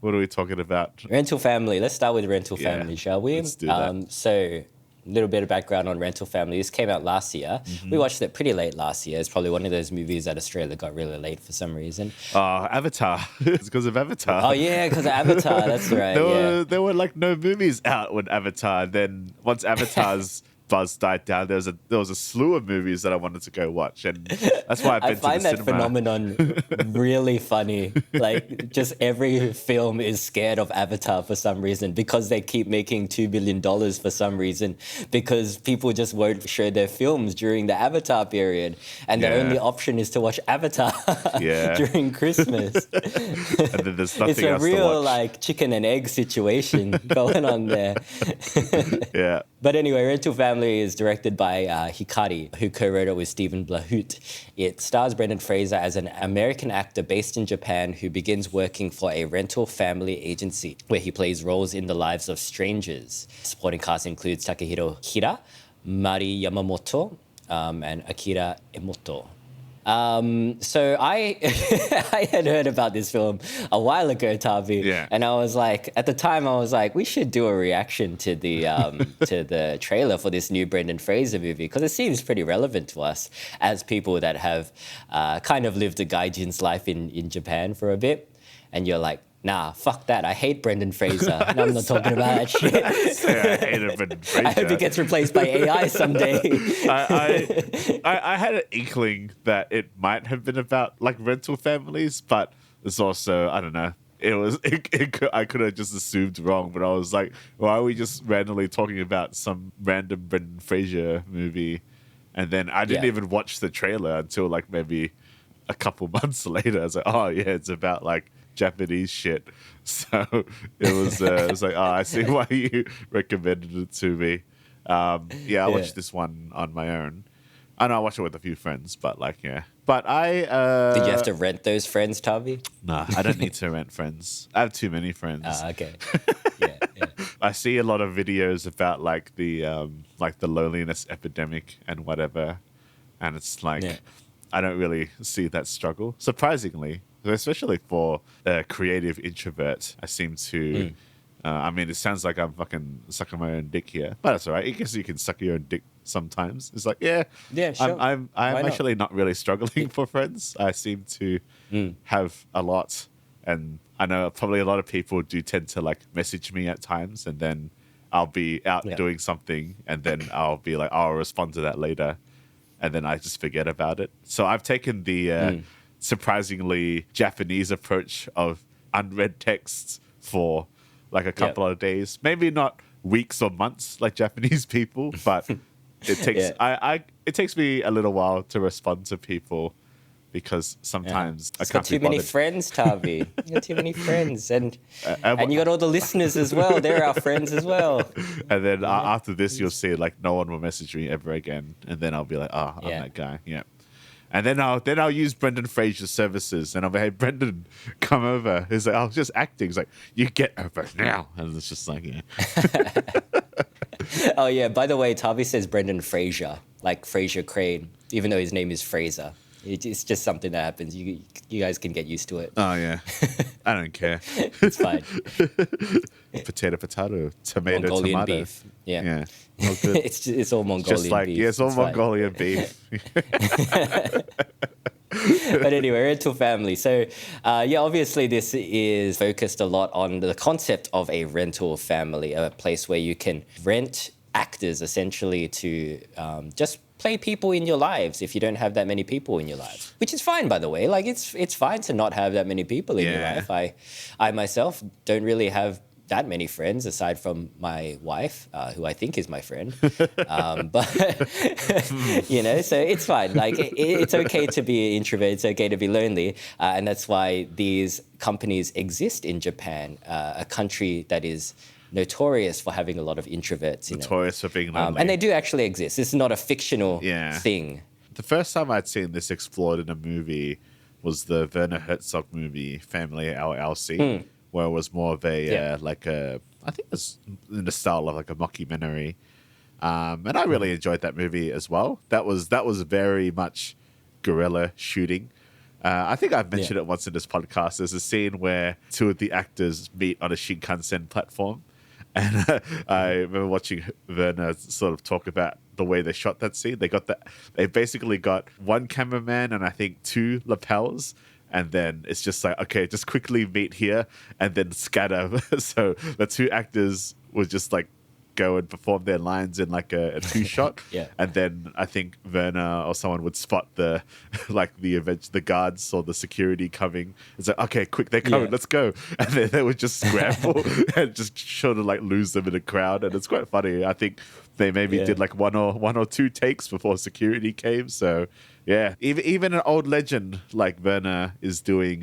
What are we talking about? Rental Family. Let's start with Rental Yeah, Family, shall we? let's do that. So, a little bit of background on Rental Family. This came out last year. We watched it pretty late last year. It's probably one of those movies that Australia got really late for some reason. Avatar. It's because of Avatar. Oh, yeah, because of Avatar. That's right, There were like no movies out when Avatar. Then once Avatar's buzz died down, there was a slew of movies that I wanted to go watch, and that's why I've been I find to the that cinema. phenomenon really funny. Like, just every film is scared of Avatar for some reason because they keep making $2 billion for some reason because people just won't show their films during the Avatar period. And the only option is to watch Avatar during Christmas. And then there's nothing It's a else to real, watch. like, chicken and egg situation going on there. Yeah. But anyway, Rental Family is directed by Hikari, who co-wrote it with Stephen Blahout. It stars Brendan Fraser as an American actor based in Japan who begins working for a rental family agency where he plays roles in the lives of strangers. Supporting cast includes Takehiro Hira, Mari Yamamoto, and Akira Emoto. So I I had heard about this film a while ago, Tavi, and I was like, at the time, I was like, we should do a reaction to the trailer for this new Brendan Fraser movie because it seems pretty relevant to us as people that have kind of lived a gaijin's life in Japan for a bit, and you're like, nah, fuck that. I hate Brendan Fraser. And I'm not talking about that shit. I hated Brendan Fraser. I hope he gets replaced by AI someday. I had an inkling that it might have been about like rental families, but it's also, I don't know. I could have just assumed wrong, but I was like, why are we just randomly talking about some random Brendan Fraser movie? And then I didn't even watch the trailer until like maybe a couple months later. I was like, oh yeah, it's about like Japanese shit. So it was like, oh, I see why you recommended it to me. I watched this one on my own. I know I watched it with a few friends, but like, yeah. But I... Did you have to rent those friends, Tavi? Nah, I don't need to rent friends. I have too many friends. Okay. Yeah. I see a lot of videos about like the loneliness epidemic and whatever. And it's like, I don't really see that struggle. Surprisingly, especially for a creative introvert, I seem to... I mean, it sounds like I'm fucking sucking my own dick here, but that's all right. I guess you can suck your own dick sometimes. It's like, yeah, sure. I'm actually not really struggling for friends. I seem to have a lot, and I know probably a lot of people do tend to like message me at times, and then I'll be out doing something, and then I'll be like, I'll respond to that later, and then I just forget about it. So I've taken the surprisingly Japanese approach of unread texts for like a couple of days, maybe not weeks or months like Japanese people, but it takes it takes me a little while to respond to people because sometimes I can't got too be many bothered. friends, Tavi. You got too many friends, and you got all the listeners as well. They're our friends as well. And then after this, you'll see like no one will message me ever again, and then I'll be like, I'm that guy, And then I'll use Brendan Fraser's services, and I'll be, hey, Brendan, come over. He's like, I was just acting. He's like, you get over now. And it's just like, Oh, yeah. By the way, Tavi says Brendan Fraser, like Fraser Crane, even though his name is Fraser. It's just something that happens. You guys can get used to it. Oh, yeah. I don't care. It's fine. Potato, tomato, Mongolian tomato. beef. Yeah. All good. It's all Mongolian just like, beef. it's all Mongolian beef. But anyway, Rental Family. So, obviously this is focused a lot on the concept of a rental family, a place where you can rent actors essentially to just play people in your lives if you don't have that many people in your lives, which is fine, by the way. Like it's fine to not have that many people in your life. I myself don't really have that many friends aside from my wife, who I think is my friend. But, so it's fine. Like it's okay to be an introvert. It's okay to be lonely. And that's why these companies exist in Japan, a country that is notorious for having a lot of introverts. Notorious for being lonely. And they do actually exist. This is not a fictional thing. The first time I'd seen this explored in a movie was the Werner Herzog movie, Family LLC, where it was more of a, I think it was in the style of like a mockumentary. And I really enjoyed that movie as well. That was very much guerrilla shooting. I think I've mentioned it once in this podcast. There's a scene where two of the actors meet on a Shinkansen platform. And I remember watching Werner sort of talk about the way they shot that scene. They basically got one cameraman and I think two lapels. And then it's just like, okay, just quickly meet here and then scatter. So the two actors would just like go and perform their lines in like a two shot. Yeah. And then I think Werner or someone would spot the guards or the security coming. It's like, okay, quick, they're coming, let's go. And then they would just scramble and just sort of like lose them in a crowd. And it's quite funny. I think they maybe did like one or two takes before security came. So yeah, even an old legend like Werner is doing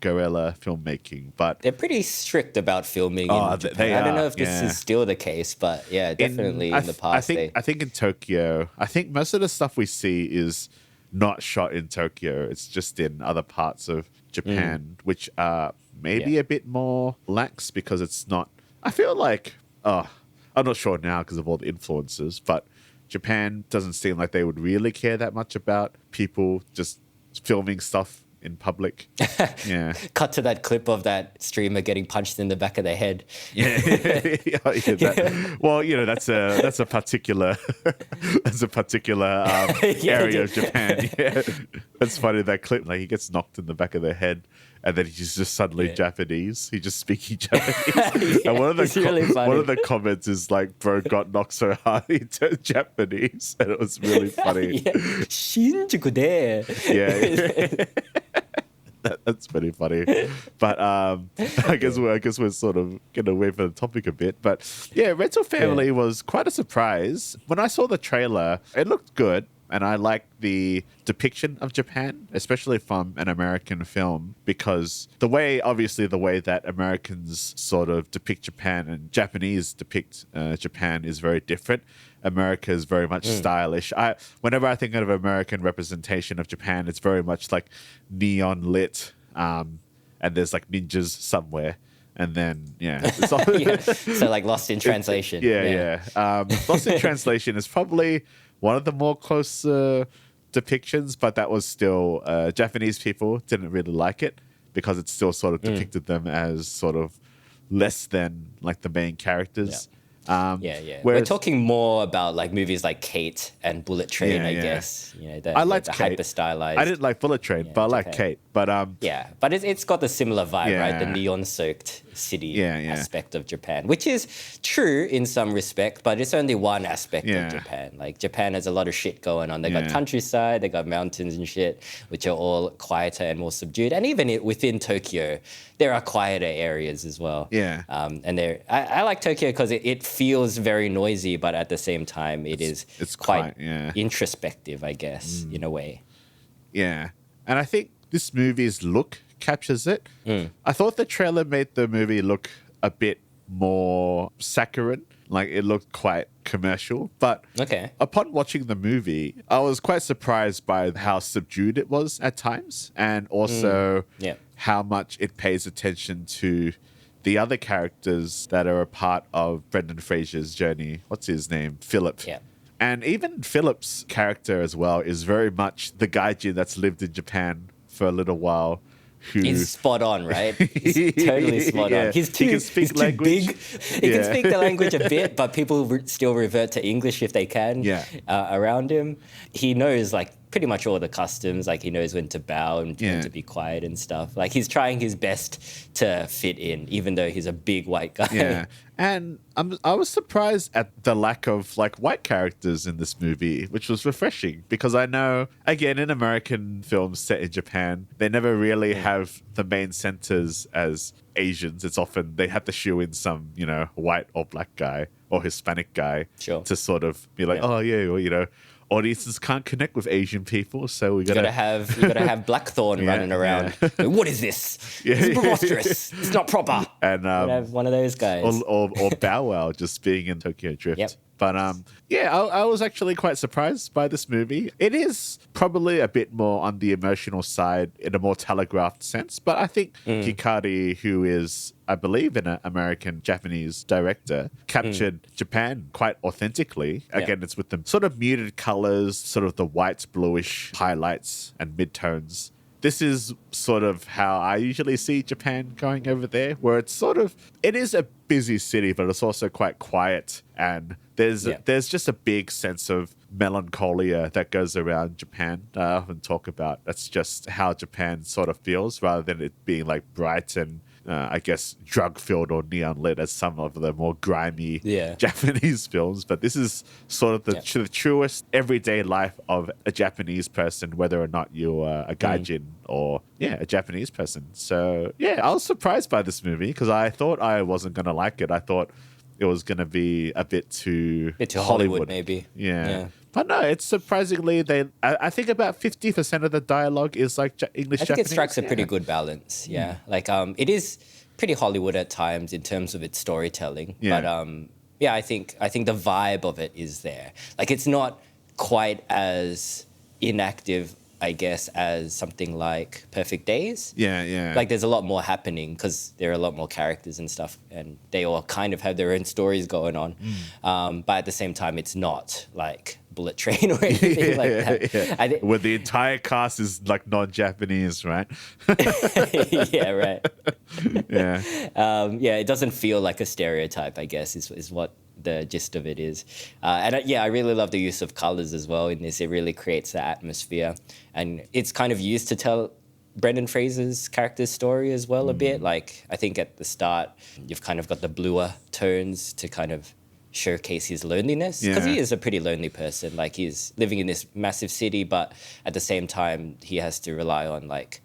guerrilla filmmaking, but they're pretty strict about filming in Japan. I don't know if this is still the case, but yeah, definitely in the past. I think in Tokyo, I think most of the stuff we see is not shot in Tokyo. It's just in other parts of Japan, which are maybe a bit more lax because it's not. I feel like I'm not sure now because of all the influences, but Japan doesn't seem like they would really care that much about people just filming stuff in public. Yeah. Cut to that clip of that streamer getting punched in the back of the head. Yeah. Well, you know, that's a particular area of Japan. Yeah. That's funny, that clip. Like he gets knocked in the back of the head. And then he's just suddenly Japanese. He's just speaking Japanese. And one of the comments is like, "Bro got knocked so hard he turned Japanese," and it was really funny. Shinjuku de. Yeah. That's pretty funny. But I guess we're sort of getting away from the topic a bit. But yeah, Rental Family was quite a surprise. When I saw the trailer, it looked good. And I like the depiction of Japan, especially from an American film, because the way that Americans sort of depict Japan and Japanese depict Japan is very different. America is very much stylish. Whenever I think of American representation of Japan, it's very much like neon lit, and there's like ninjas somewhere. And then, it's all so like Lost in Translation. Lost in Translation is probably one of the more close depictions, but that was still Japanese people didn't really like it because it still sort of depicted them as sort of less than like the main characters. We're talking more about like movies like Kate and Bullet Train, I guess. You know, I liked the Kate. hyper stylized. I didn't like Bullet Train, but I like Kate. But but it's got the similar vibe, right? The neon-soaked city aspect of Japan, which is true in some respect, but it's only one aspect of Japan. Like Japan has a lot of shit going on. They got countryside, they got mountains and shit, which are all quieter and more subdued. And even within Tokyo, there are quieter areas as well. Yeah. And I like Tokyo because it feels very noisy, but at the same time, it's quite introspective, I guess, in a way. Yeah. And I think this movie's look captures it. I thought the trailer made the movie look a bit more saccharine. Like it looked quite commercial. But upon watching the movie, I was quite surprised by how subdued it was at times. And also how much it pays attention to the other characters that are a part of Brendan Fraser's journey. What's his name? Philip. Yeah. And even Philip's character as well is very much the gaijin that's lived in Japan for a little while. He's spot on, right? He's totally spot on. He can speak language. Big. He can speak the language a bit, but people still revert to English if they can around him. He knows like pretty much all the customs. Like he knows when to bow and when to be quiet and stuff. Like he's trying his best to fit in, even though he's a big white guy. Yeah. And I was surprised at the lack of like white characters in this movie, which was refreshing because I know, again, in American films set in Japan, they never really have the main centers as Asians. It's often they have to shoe in some, white or black guy or Hispanic guy to sort of be like, audiences can't connect with Asian people, so we gotta have Blackthorn running around. Like, what is this? This is preposterous. It's not proper. And have one of those guys, or Bow Wow just being in Tokyo Drift. Yep. But I was actually quite surprised by this movie. It is probably a bit more on the emotional side in a more telegraphed sense, but I think Hikari, who is, I believe, an American-Japanese director, captured Japan quite authentically. Again, it's with the sort of muted colors, sort of the white, bluish highlights and midtones. this is sort of how I usually see Japan going over there, where it is a busy city, but it's also quite quiet. And there's just a big sense of melancholia that goes around Japan. I often talk about that's just how Japan sort of feels, rather than it being like bright and I guess drug-filled or neon-lit as some of the more grimy Japanese films. But this is sort of the truest everyday life of a Japanese person, whether or not you're a gaijin or, a Japanese person. So, I was surprised by this movie because I thought I wasn't going to like it. I thought it was going to be a bit too Hollywood maybe. Yeah. But no, it's surprisingly, I think about 50% of the dialogue is like English, I think Japanese. it strikes a pretty good balance, Like, it is pretty Hollywood at times in terms of its storytelling. Yeah. But, I think the vibe of it is there. Like, it's not quite as inactive, I guess, as something like Perfect Days. Yeah. Like, there's a lot more happening because there are a lot more characters and stuff, and they all kind of have their own stories going on. But at the same time, it's not like Bullet Train or anything like that. Where the entire cast is like non-Japanese, right? Yeah, right. Yeah. It doesn't feel like a stereotype, I guess, is what the gist of it is. I really love the use of colors as well in this. It really creates that atmosphere. And it's kind of used to tell Brendan Fraser's character's story as well a bit. Like, I think at the start, you've kind of got the bluer tones to kind of showcase his loneliness, because he is a pretty lonely person. Like, he's living in this massive city, but at the same time, he has to rely on like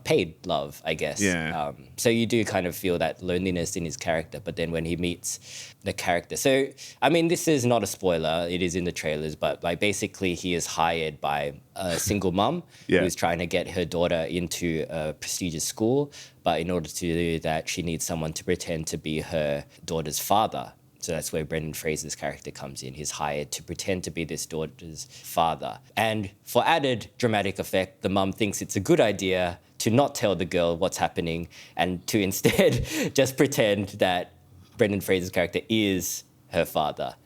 paid love, I guess. So you do kind of feel that loneliness in his character, but then when he meets the character, so I mean, this is not a spoiler, it is in the trailers, but like basically he is hired by a single mum who's trying to get her daughter into a prestigious school, but in order to do that, she needs someone to pretend to be her daughter's father. So that's where Brendan Fraser's character comes in. He's hired to pretend to be this daughter's father. And for added dramatic effect, the mum thinks it's a good idea to not tell the girl what's happening and to instead just pretend that Brendan Fraser's character is her father.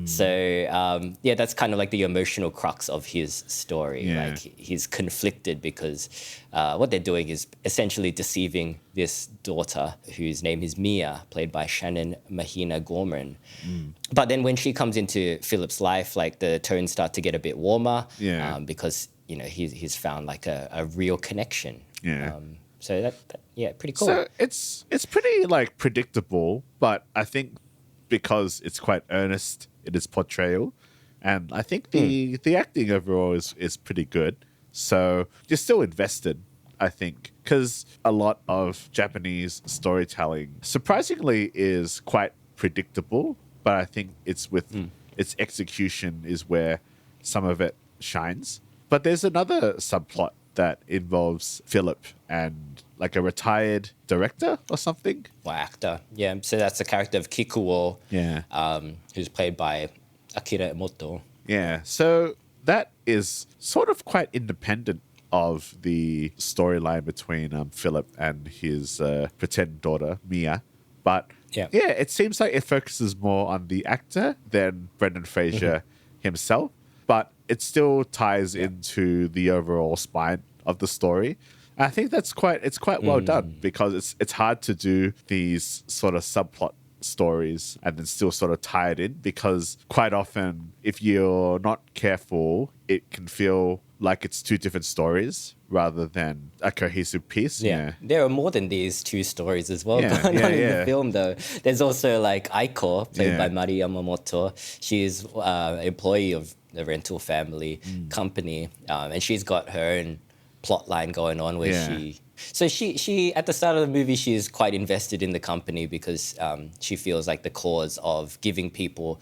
So, that's kind of like the emotional crux of his story. Like, he's conflicted because what they're doing is essentially deceiving this daughter, whose name is Mia, played by Shannon Mahina Gorman. But then when she comes into Philip's life, like, the tones start to get a bit warmer because, he's found like a real connection. So that pretty cool. So it's pretty like predictable, but I think because it's quite earnest in its portrayal, and I think the acting overall is pretty good. So you're still invested, I think, because a lot of Japanese storytelling, surprisingly, is quite predictable, but I think it's with its execution is where some of it shines. But there's another subplot that involves Philip and like a retired director or something. Or actor. Yeah, so that's the character of Kikuo, who's played by Akira Emoto. Yeah, so that is sort of quite independent of the storyline between Philip and his pretend daughter, Mia. But it seems like it focuses more on the actor than Brendan Fraser himself. But it still ties into the overall spine of the story. And I think it's quite well done, because it's hard to do these sort of subplot stories and then still sort of tie it in, because quite often, if you're not careful, it can feel like it's two different stories rather than a cohesive piece. There are more than these two stories as well going on in the film, though. There's also like Aiko, played by Mari Yamamoto. She's an employee of the rental family company, and she's got her own plot line going on where she at the start of the movie, she's quite invested in the company because she feels like the cause of giving people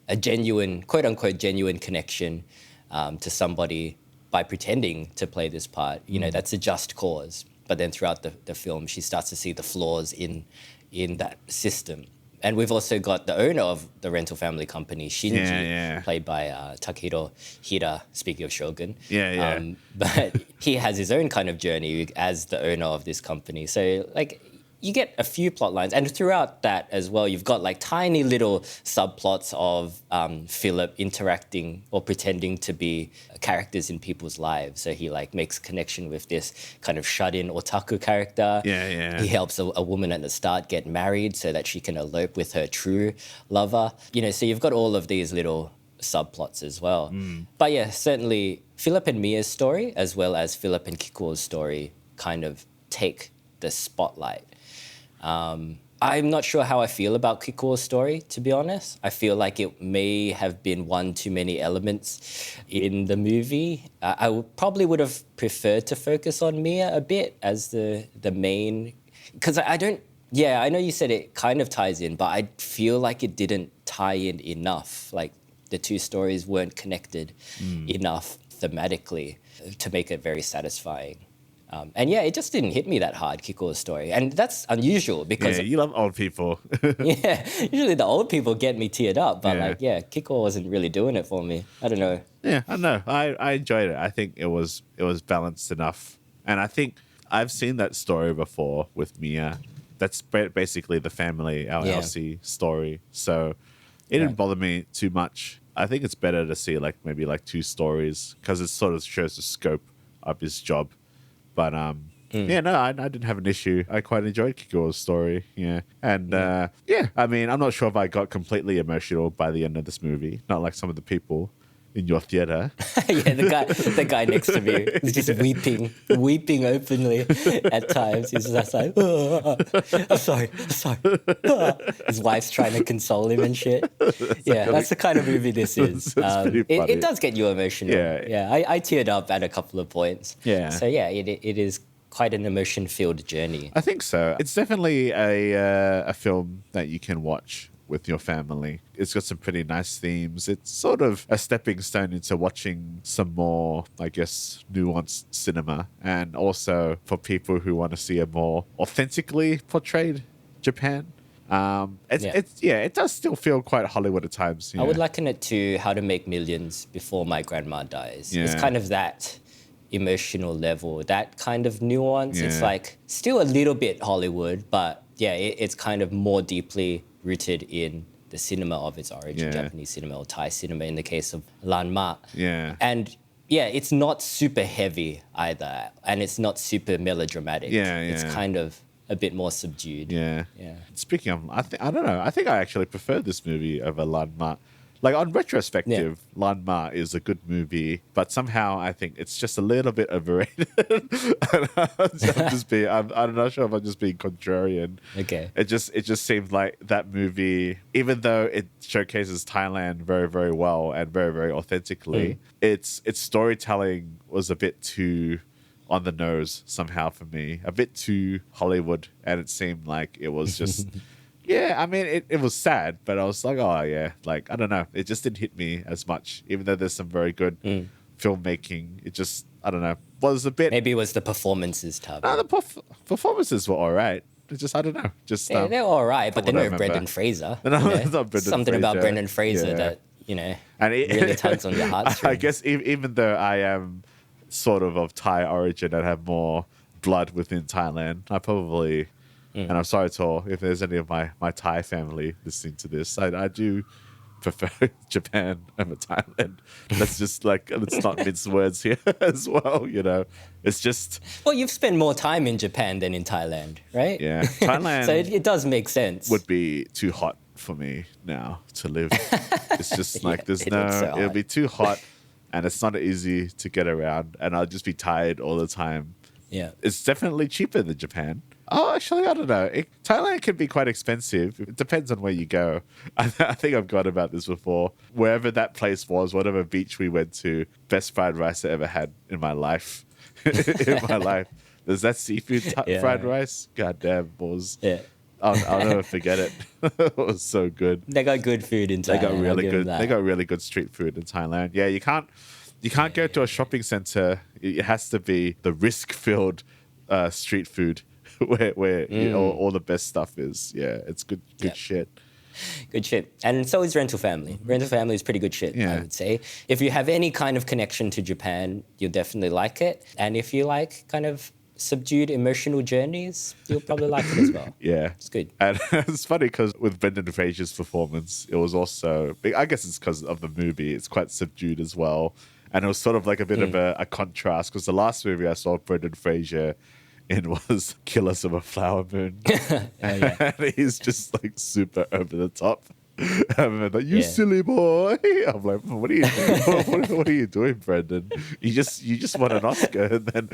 a genuine, quote unquote, genuine connection to somebody by pretending to play this part. That's a just cause. But then throughout the film, she starts to see the flaws in that system. And we've also got the owner of the rental family company, Shinji, played by Takahiro Hira, speaking of Shogun. But he has his own kind of journey as the owner of this company. So, like, you get a few plot lines. And throughout that as well, you've got like tiny little subplots of Philip interacting or pretending to be characters in people's lives. So he like makes a connection with this kind of shut-in otaku character. Yeah. He helps a woman at the start get married so that she can elope with her true lover. You know, so you've got all of these little subplots as well. But yeah, certainly Philip and Mia's story, as well as Philip and Kikuo's story, kind of take the spotlight. I'm not sure how I feel about Kikuo's story, to be honest. I feel like it may have been one too many elements in the movie. Probably would have preferred to focus on Mia a bit as the main, because I don't. Yeah, I know you said it kind of ties in, but I feel like it didn't tie in enough. Like the two stories weren't connected enough thematically to make it very satisfying. And yeah, it just didn't hit me that hard, Kikuo's story. And that's unusual because... Yeah, you love old people. Yeah, usually the old people get me teared up. But Kikuo wasn't really doing it for me. I don't know. Yeah, I don't know. I enjoyed it. I think it was balanced enough. And I think I've seen that story before with Mia. That's basically the family LLC story. So it didn't bother me too much. I think it's better to see maybe two stories because it sort of shows the scope of his job. But I didn't have an issue. I quite enjoyed Kikuo's story. Yeah. And I mean, I'm not sure if I got completely emotional by the end of this movie. Not like some of the people in your theater. Yeah, the guy next to me is just weeping openly at times. He's just like, oh, I'm sorry. His wife's trying to console him and shit. That's the kind of movie this is. It does get you emotional. Yeah. I teared up at a couple of points. Yeah. So yeah, it is quite an emotion-filled journey. I think so. It's definitely a film that you can watch with your family. It's got some pretty nice themes. It's sort of a stepping stone into watching some more, I guess, nuanced cinema, and also for people who want to see a more authentically portrayed Japan. It does still feel quite Hollywood at times. I would liken it to How to Make Millions Before My Grandma Dies. Yeah. It's kind of that emotional level, that kind of nuance. It's like still a little bit Hollywood, but it's kind of more deeply rooted in the cinema of its origin, Japanese cinema or Thai cinema in the case of Lan Ma. Yeah. And it's not super heavy either, and it's not super melodramatic. It's kind of a bit more subdued. Yeah. Speaking of, I don't know. I think I actually prefer this movie over Lan Ma. Like on retrospective, Lan Ma is a good movie, but somehow I think it's just a little bit overrated. I'm not sure if I'm just being contrarian. Okay. It just seemed like that movie, even though it showcases Thailand very, very well and very, very authentically, its storytelling was a bit too on the nose somehow for me, a bit too Hollywood, and it seemed like it was just. Yeah, I mean, it was sad, but I was like, oh, yeah. Like, I don't know. It just didn't hit me as much, even though there's some very good filmmaking. It just, I don't know, was a bit... Maybe it was the performances, Tab. No, the performances were all right. It just, I don't know. Just they're all right, but they're no Brendan Fraser. No, it's not Brendan Something Fraser. about Brendan Fraser that, really tugs on your heartstrings. I guess even though I am sort of Thai origin and have more blood within Thailand, I probably... And I'm sorry, Tor, if there's any of my Thai family listening to this, I do prefer Japan over Thailand. Let's not mince words here as well, It's just... Well, you've spent more time in Japan than in Thailand, right? Yeah. Thailand... So it does make sense. ...would be too hot for me now to live. It's just it'll be too hot and it's not easy to get around and I'll just be tired all the time. Yeah. It's definitely cheaper than Japan. Oh, actually, I don't know. Thailand can be quite expensive. It depends on where you go. I think I've got about this before. Wherever that place was, whatever beach we went to, best fried rice I ever had in my life. There's that seafood fried rice. God damn, balls. Yeah. I'll never forget it. It was so good. They got good food in Thailand. They got really good street food in Thailand. Yeah, you can't go to a shopping center. It has to be the risk-filled street food. where all the best stuff is. Yeah, it's good shit. Good shit. And so is Rental Family. Rental Family is pretty good shit, I would say. If you have any kind of connection to Japan, you'll definitely like it. And if you like kind of subdued emotional journeys, you'll probably like it as well. Yeah. It's good. And it's funny because with Brendan Fraser's performance, it was also, I guess it's because of the movie, it's quite subdued as well. And it was sort of like a bit of a contrast because the last movie I saw Brendan Fraser in was Killers of a Flower Moon. And he's just like super over the top. I'm like, you silly boy. I'm like, what are you what are you doing, Brendan? You just won an Oscar and then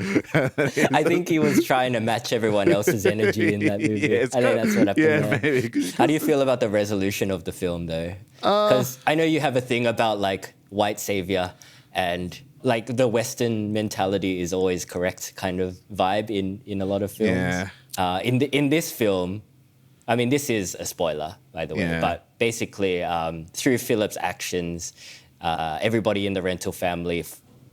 I think he was trying to match everyone else's energy in that movie. Yeah, I think that's what happened. Yeah, maybe. How do you feel about the resolution of the film though? Because I know you have a thing about like white savior and like the Western mentality is always correct kind of vibe in a lot of films. Yeah. In this film, I mean, this is a spoiler, by the way, but basically through Philip's actions, everybody in the rental family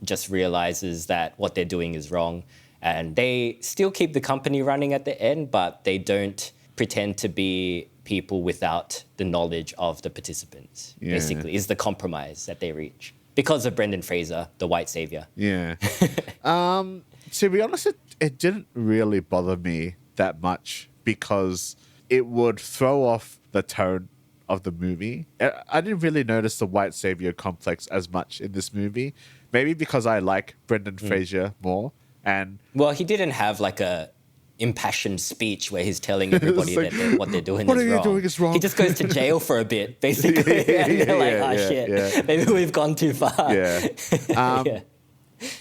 just realizes that what they're doing is wrong. And they still keep the company running at the end, but they don't pretend to be people without the knowledge of the participants, basically, is the compromise that they reach. Because of Brendan Fraser, the white savior. Yeah. To be honest, it didn't really bother me that much because it would throw off the tone of the movie. I didn't really notice the white savior complex as much in this movie. Maybe because I like Brendan Fraser more. And well, he didn't have like a impassioned speech where he's telling everybody like, that what they're doing what is are you wrong. doing is wrong. He just goes to jail for a bit, basically. And they're like, shit, maybe we've gone too far. Yeah.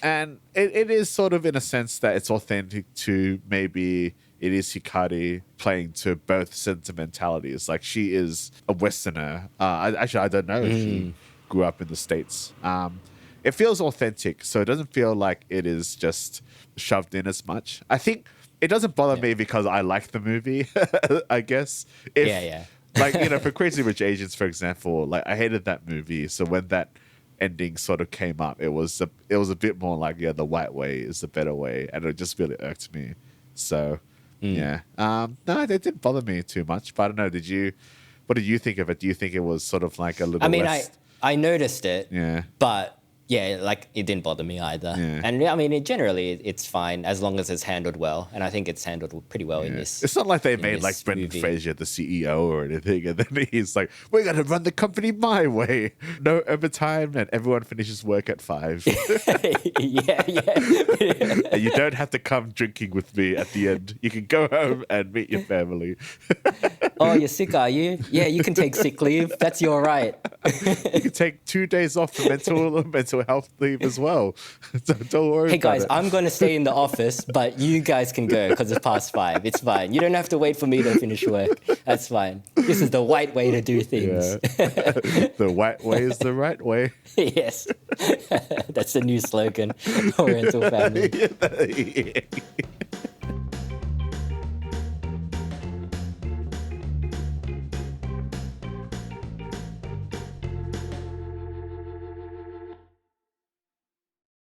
And it is sort of in a sense that it's authentic to maybe it is Hikari playing to both sentimentalities. Like she is a Westerner. Actually, I don't know if she grew up in the States. It feels authentic, so it doesn't feel like it is just shoved in as much. I think it doesn't bother me because I like the movie, I guess. Like, you know, for Crazy Rich Asians, for example, like I hated that movie. So when that ending sort of came up, it was a bit more like, the white way is the better way. And it just really irked me. So, no, it didn't bother me too much. But I don't know, what did you think of it? Do you think it was sort of like a little less... I noticed it. Yeah. But... yeah, like it didn't bother me either. Yeah. And I mean, it's fine as long as it's handled well. And I think it's handled pretty well in this. It's not like they made like Brendan Fraser the CEO or anything. And then he's like, we're going to run the company my way. No overtime and everyone finishes work at 5. Yeah. And you don't have to come drinking with me at the end. You can go home and meet your family. Oh, you're sick, are you? Yeah, you can take sick leave. That's your right. You can take 2 days off for mental health leave as well. So don't worry. Hey guys, I'm going to stay in the office, but you guys can go because it's past 5. It's fine. You don't have to wait for me to finish work. That's fine. This is the white way to do things. Yeah. The white way is the right way. Yes. That's the new slogan for Rental Family. Yeah.